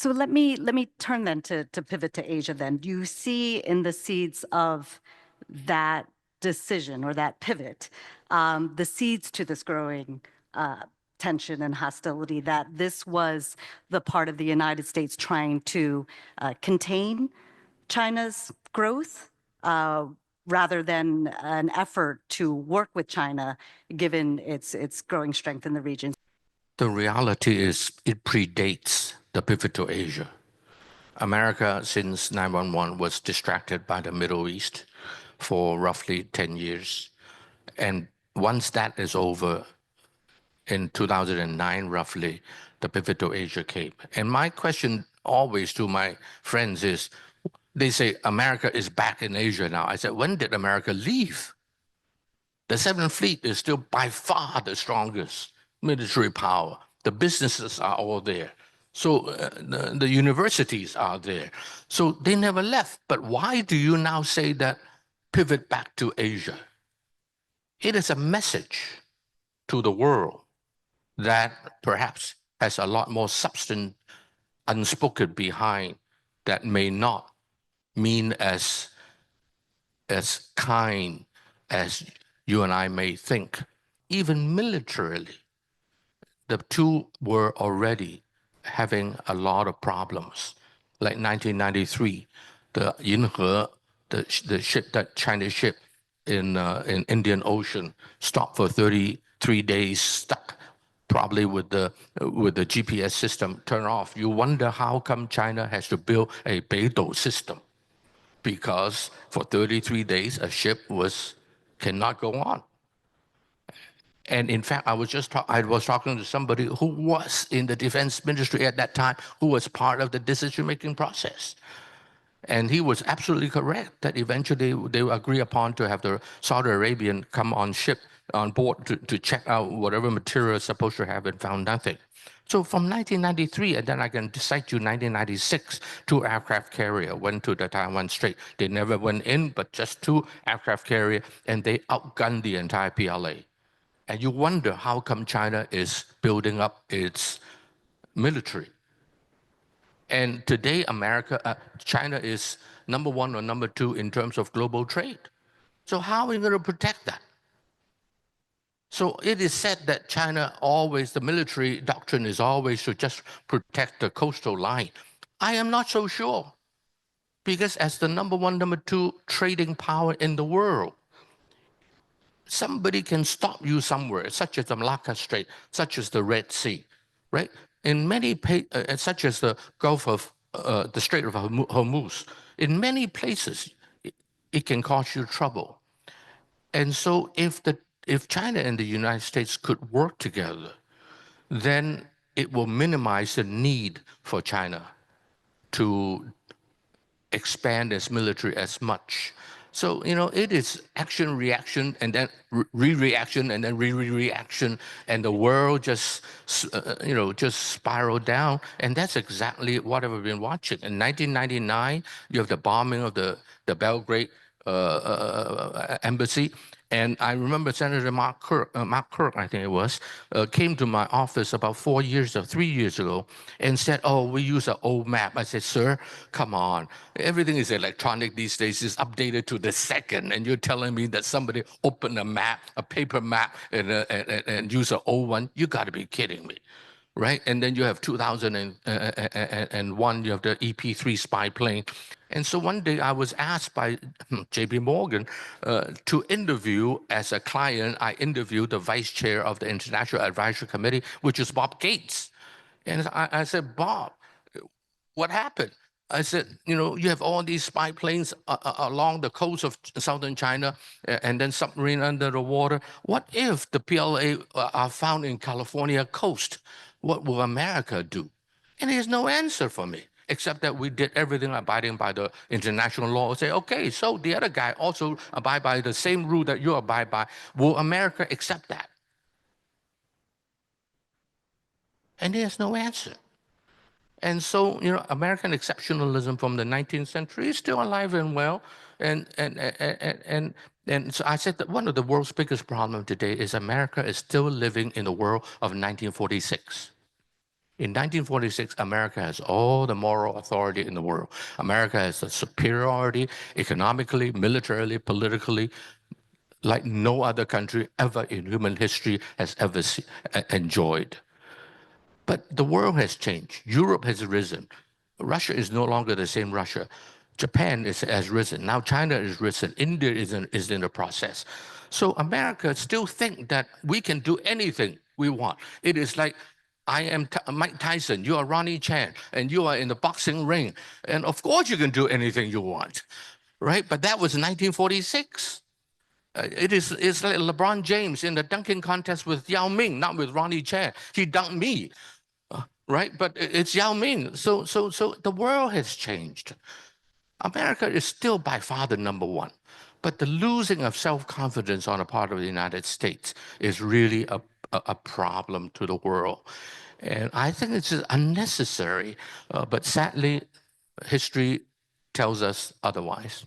So let me turn then to pivot to Asia then. Do you see in the seeds of that decision or that pivot, the seeds to this growing tension and hostility, that this was the part of the United States trying to contain China's growth rather than an effort to work with China, given its growing strength in the region? The reality is it predates the pivot to Asia. America, since 9/11, was distracted by the Middle East for roughly 10 years. And once that is over, in 2009, roughly, the pivot to Asia came. And my question always to my friends is, they say, America is back in Asia now. I said, when did America leave? The Seventh Fleet is still by far the strongest military power. The businesses are all there. So the universities are there. So they never left. But why do you now say that pivot back to Asia? It is a message to the world that perhaps has a lot more substance unspoken behind that may not mean as kind as you and I may think. Even militarily, the two were already having a lot of problems. Like 1993, the Yinhe, the ship, that Chinese ship in Indian Ocean, stopped for 33 days, stuck, probably with the GPS system turned off. You wonder how come China has to build a Beidou system, because for 33 days a ship cannot go on. And in fact, I was talking to somebody who was in the defense ministry at that time, who was part of the decision-making process. And he was absolutely correct that eventually they will agree upon to have the Saudi Arabian come on board to check out whatever material is supposed to have and found nothing. So from 1993, and then I can cite you 1996, 2 aircraft carrier went to the Taiwan Strait. They never went in, but just 2 aircraft carrier, and they outgunned the entire PLA. And you wonder how come China is building up its military. And today, China is number 1 or number 2 in terms of global trade. So how are we going to protect that? So it is said that China always, the military doctrine is always to just protect the coastal line. I am not so sure, because as the number 1, number 2 trading power in the world, somebody can stop you somewhere, such as the Malacca Strait, such as the Red Sea, right? In many, such as the Gulf of, the Strait of Hormuz, in many places, it can cause you trouble. And so if China and the United States could work together, then it will minimize the need for China to expand its military as much. So, it is action, reaction, and then re-reaction, and then re-reaction, and the world just, just spiraled down. And that's exactly what I've been watching. In 1999, you have the bombing of the Belgrade embassy. And I remember Senator Mark Kirk, I think it was, came to my office about 3 years ago and said, oh, we use an old map. I said, sir, come on. Everything is electronic these days. It's updated to the second. And you're telling me that somebody opened a map, a paper map, and used an old one? You got to be kidding me. Right? And then you have 2001, you have the EP-3 spy plane. And so one day I was asked by JP Morgan to interview, as a client, I interviewed the vice chair of the International Advisory Committee, which is Bob Gates. And I said, Bob, what happened? I said, you have all these spy planes along the coast of southern China and then submarine under the water. What if the PLA are found in California coast? What will America do? And there's no answer for me, except that we did everything abiding by the international law. Say, okay, so the other guy also abide by the same rule that you abide by. Will America accept that? And there's no answer. And so, American exceptionalism from the 19th century is still alive and well. And so I said that one of the world's biggest problems today is America is still living in the world of 1946. In 1946, America has all the moral authority in the world. America has a superiority economically, militarily, politically, like no other country ever in human history has ever enjoyed. But the world has changed. Europe has risen. Russia is no longer the same Russia. Japan has risen. Now China is risen. India is in the process. So America still think that we can do anything we want. It is like, I am Mike Tyson, you are Ronnie Chan, and you are in the boxing ring. And of course you can do anything you want, right? But that was 1946. It's like LeBron James in the dunking contest with Yao Ming, not with Ronnie Chan. He dunked me, right? But it's Yao Ming. So the world has changed. America is still by far the number one. But the losing of self-confidence on the part of the United States is really a problem to the world. And I think it's unnecessary, but sadly, history tells us otherwise.